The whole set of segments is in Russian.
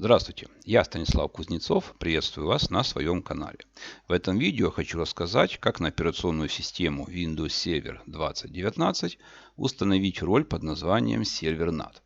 Здравствуйте, я Станислав Кузнецов, приветствую вас на своем канале. В этом видео хочу рассказать, как на операционную систему Windows Server 2019 установить роль под названием сервер NAT.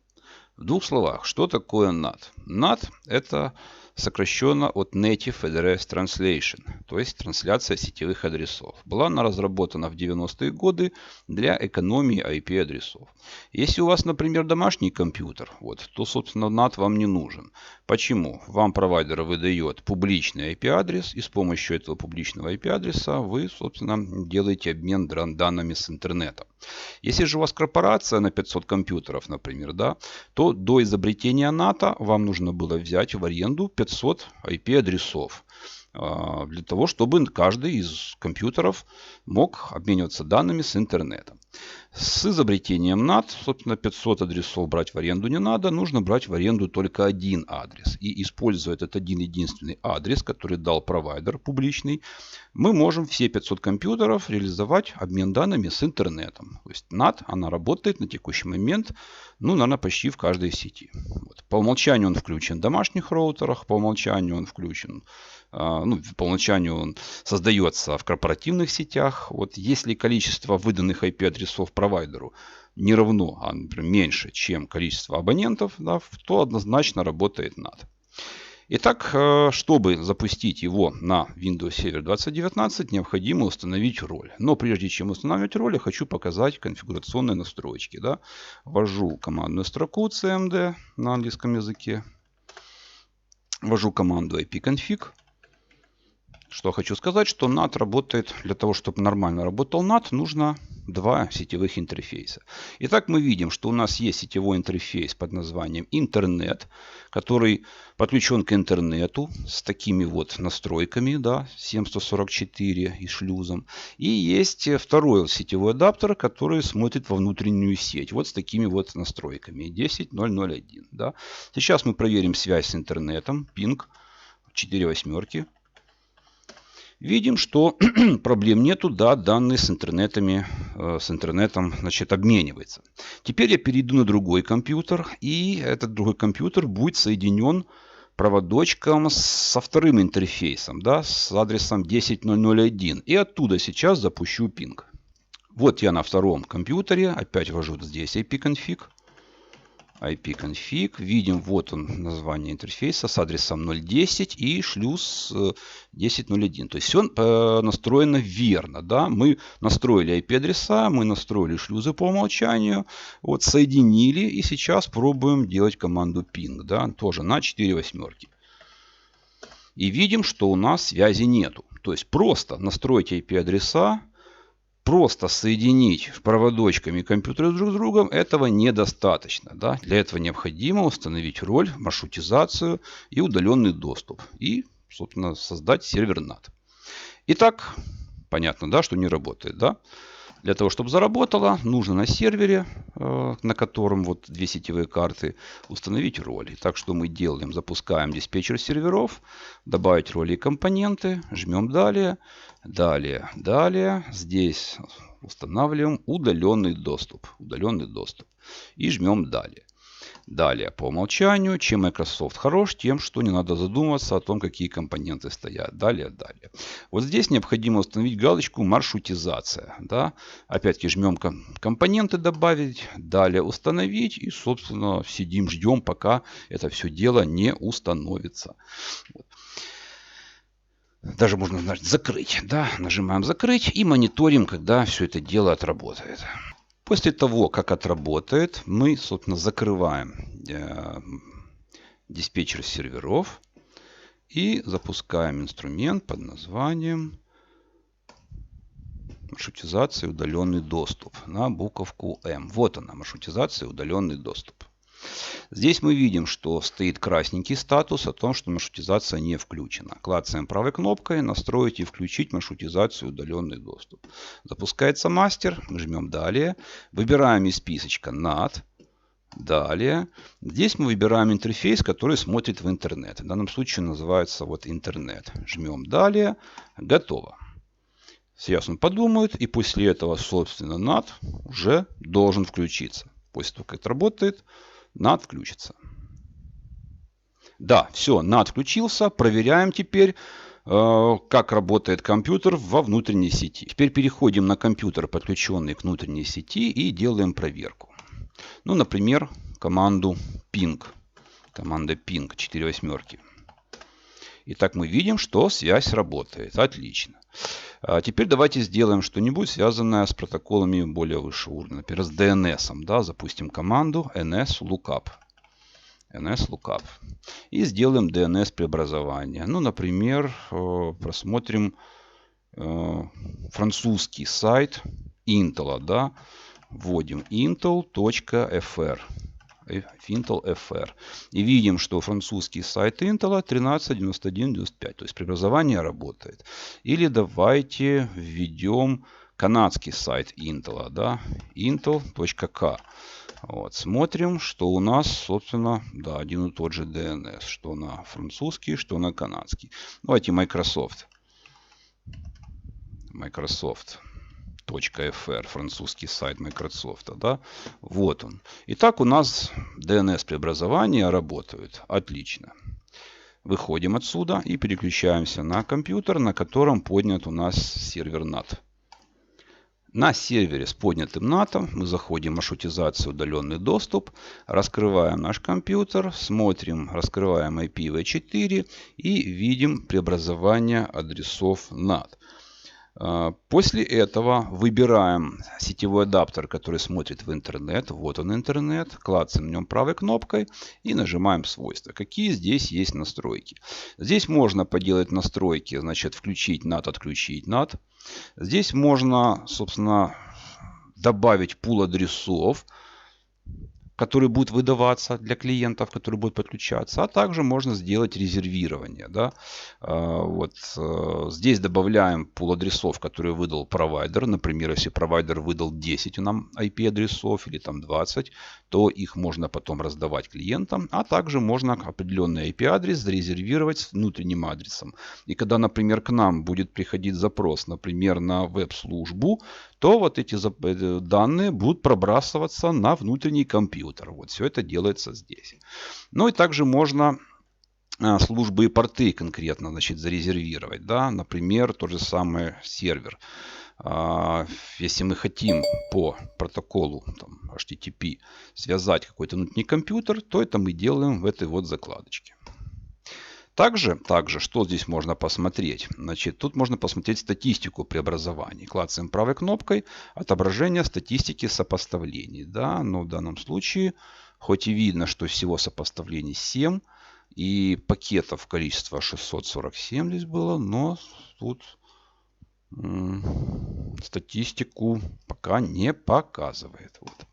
В двух словах, что такое NAT? NAT – это сокращенно от Native Address Translation, то есть трансляция сетевых адресов. Была она разработана в 90-е годы для экономии IP-адресов. Если у вас, например, домашний компьютер, то, собственно, NAT вам не нужен. Почему? Вам провайдер выдает публичный IP-адрес, и с помощью этого публичного IP-адреса вы, собственно, делаете обмен данными с интернетом. Если же у вас корпорация на 500 компьютеров, например, то до изобретения NAT вам нужно было взять в аренду 500 IP-адресов для того, чтобы каждый из компьютеров мог обмениваться данными с интернетом. С изобретением NAT, собственно, 500 адресов брать в аренду не надо, нужно брать в аренду только один адрес. И используя этот один единственный адрес, который дал провайдер публичный, мы можем все 500 компьютеров реализовать обмен данными с интернетом. То есть NAT, она работает на текущий момент, наверное, почти в каждой сети. По умолчанию он включен в домашних роутерах, по умолчанию он включен, по умолчанию он создается в корпоративных сетях. Если количество выданных IP-адресов провайдеру не равно, а, например, меньше, чем количество абонентов, то однозначно работает NAT. Итак, чтобы запустить его на Windows Server 2019, необходимо установить роль. Но прежде чем устанавливать роль, я хочу показать конфигурационные настройки. Ввожу командную строку cmd на английском языке. Ввожу команду ipconfig. Что хочу сказать, что NAT работает, для того, чтобы нормально работал NAT, нужно два сетевых интерфейса. Итак, мы видим, что у нас есть сетевой интерфейс под названием интернет, который подключен к интернету с такими настройками, 7144 и шлюзом. И есть второй сетевой адаптер, который смотрит во внутреннюю сеть, с такими настройками 10.0.0.1. Сейчас мы проверим связь с интернетом, пинг 4 восьмерки. Видим, что проблем нету, данные с интернетом обмениваются. Теперь я перейду на другой компьютер, и этот другой компьютер будет соединен проводочком со вторым интерфейсом, с адресом 10.0.0.1. И оттуда сейчас запущу пинг. Вот я на втором компьютере, опять ввожу здесь ipconfig. ipconfig. Видим, он название интерфейса с адресом 0.10 и шлюз 10.0.1. То есть все настроено верно. Мы настроили IP-адреса, мы настроили шлюзы по умолчанию, соединили, и сейчас пробуем делать команду ping, тоже на 4 восьмерки. И видим, что у нас связи нету. То есть просто настроить IP-адреса, просто соединить проводочками компьютеры друг с другом, этого недостаточно. Для этого необходимо установить роль, маршрутизацию и удаленный доступ. И, собственно, создать сервер NAT. Итак, понятно, что не работает. Для того, чтобы заработало, нужно на сервере, на котором две сетевые карты, установить роли. Так что мы делаем, запускаем диспетчер серверов, добавить роли и компоненты, жмем далее, далее. Здесь устанавливаем удаленный доступ и жмем далее. Далее по умолчанию, чем Microsoft хорош, тем, что не надо задумываться о том, какие компоненты стоят. Далее. Здесь необходимо установить галочку маршрутизация. Опять-таки жмем компоненты добавить, далее установить и, собственно, сидим, ждем, пока это все дело не установится. Даже можно закрыть. Нажимаем закрыть и мониторим, когда все это дело отработает. После того, как отработает, мы, собственно, закрываем диспетчер серверов и запускаем инструмент под названием маршрутизация и удаленный доступ на буковку М. Вот она, маршрутизация и удаленный доступ. Здесь мы видим, что стоит красненький статус о том, что маршрутизация не включена. Клацаем правой кнопкой «Настроить и включить маршрутизацию и удаленный доступ». Запускается мастер. Жмем «Далее». Выбираем из списочка NAT. Далее. Здесь мы выбираем интерфейс, который смотрит в интернет. В данном случае называется интернет. Жмем «Далее». Готово. Сейчас он подумает, и после этого, собственно, NAT уже должен включиться. После того, как это работает, NAT включится. Да, все, NAT включился. Проверяем теперь, как работает компьютер во внутренней сети. Теперь переходим на компьютер, подключенный к внутренней сети, и делаем проверку. Ну, например, команду ping. Команда ping 4 восьмерки. Итак, мы видим, что связь работает. Отлично. Теперь давайте сделаем что-нибудь, связанное с протоколами более высшего уровня. Например, с DNS. Да? Запустим команду nslookup. nslookup. И сделаем DNS преобразование. Ну, например, просмотрим французский сайт Intel. Да? Вводим intel.fr. Intel.fr. И видим, что французский сайт Intel 13.91.95. То есть преобразование работает. Или давайте введем канадский сайт Intel. Да? Intel.k. Вот, смотрим, что у нас, собственно, да, один и тот же DNS. Что на французский, что на канадский. Давайте Microsoft. Microsoft.fr, французский сайт Microsoft. Да? Вот он. Итак, у нас DNS преобразования работают. Отлично. Выходим отсюда и переключаемся на компьютер, на котором поднят у нас сервер NAT. На сервере с поднятым NAT мы заходим в маршрутизацию удаленный доступ, раскрываем наш компьютер, смотрим, раскрываем IPv4 и видим преобразование адресов NAT. После этого выбираем сетевой адаптер, который смотрит в интернет. Вот он интернет. Клацаем на нем правой кнопкой и нажимаем свойства. Какие здесь есть настройки? Здесь можно поделать настройки, значит, включить NAT, отключить NAT. Здесь можно, собственно, добавить пул адресов, которые будут выдаваться для клиентов, которые будут подключаться. А также можно сделать резервирование. Да? Вот здесь добавляем пул адресов, которые выдал провайдер. Например, если провайдер выдал 10 нам IP-адресов или там 20, то их можно потом раздавать клиентам. А также можно определенный IP-адрес зарезервировать с внутренним адресом. И когда, например, к нам будет приходить запрос, например, на веб-службу, то вот эти данные будут пробрасываться на внутренний компьютер. Вот все это делается здесь. Ну и также можно службы и порты конкретно, значит, зарезервировать. Да? Например, тот же самый сервер. Если мы хотим по протоколу там, HTTP связать какой-то внутренний компьютер, то это мы делаем в этой вот закладочке. Также, что здесь можно посмотреть? Значит, тут можно посмотреть статистику преобразований. Клацаем правой кнопкой отображение статистики сопоставлений. Да? Но в данном случае, хоть и видно, что всего сопоставлений 7, и пакетов количество 647 здесь было, но тут статистику пока не показывает. Вот.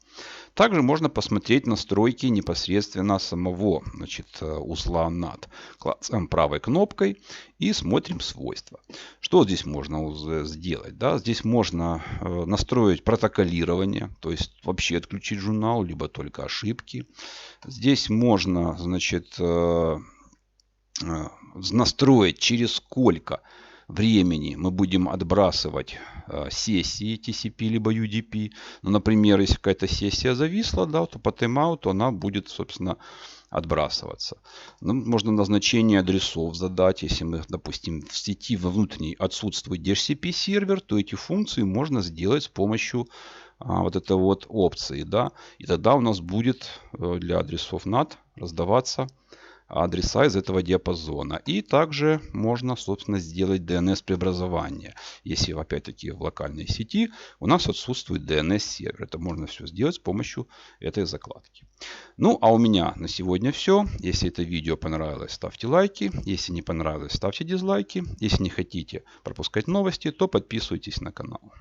Также можно посмотреть настройки непосредственно самого, значит, узла NAT. Клацаем правой кнопкой и смотрим свойства. Что здесь можно сделать? Да? Здесь можно настроить протоколирование, то есть вообще отключить журнал, либо только ошибки. Здесь можно, значит, настроить, через сколько времени мы будем отбрасывать сессии TCP либо UDP. Ну, например, если какая-то сессия зависла, да, то по тайм-ауту она будет, собственно, отбрасываться. Ну, можно назначение адресов задать. Если мы, допустим, в сети во внутренней отсутствует DHCP сервер, то эти функции можно сделать с помощью вот этой вот опции. Да? И тогда у нас будет для адресов NAT раздаваться адреса из этого диапазона. И также можно, собственно, сделать DNS-преобразование. Если, опять-таки, в локальной сети у нас отсутствует DNS-сервер. Это можно все сделать с помощью этой закладки. Ну, а у меня на сегодня все. Если это видео понравилось, ставьте лайки. Если не понравилось, ставьте дизлайки. Если не хотите пропускать новости, то подписывайтесь на канал.